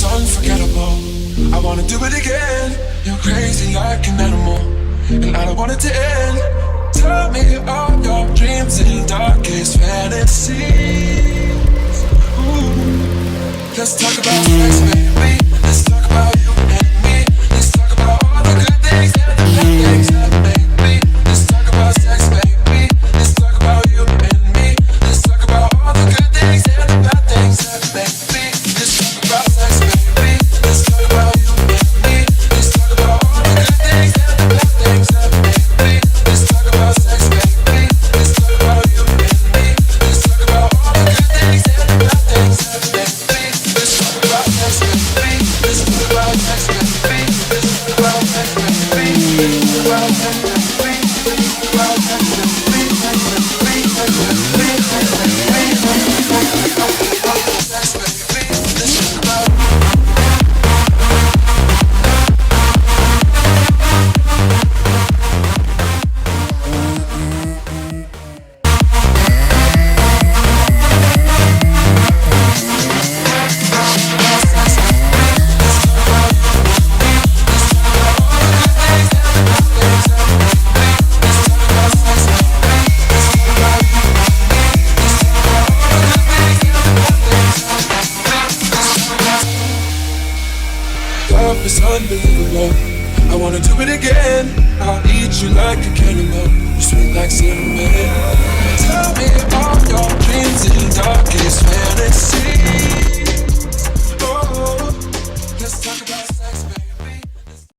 was unforgettable. I wanna do it again. You're crazy like an animal, and I don't want it to end. Tell me all your dreams and darkest fantasies. Ooh. Let's talk about sex, baby. Let's talk about you and me. Let's talk about all the good things and the bad things that make me. Let's talk about sex, baby. Let's talk about you and me. Let's talk about all the good things and the bad things that make me. Let's talk about sex, baby. Let's talk about you and me. Let's talk about all the good things and the bad things that make me. Let's talk about sex, baby. Let's talk about you and me. Let's talk about all the good things and the bad things that make me. Let's talk about sex, baby. Let's talk about sex, baby. Let's talk about sex, baby. Let's talk about sex, baby. Let's talk about sex, baby. Love is unbelievable. I wanna do it again. I'll eat you like a cannibal. You're sweet like cinnamon. Tell me all your dreams and darkest fantasies. Oh, let's talk about sex, baby.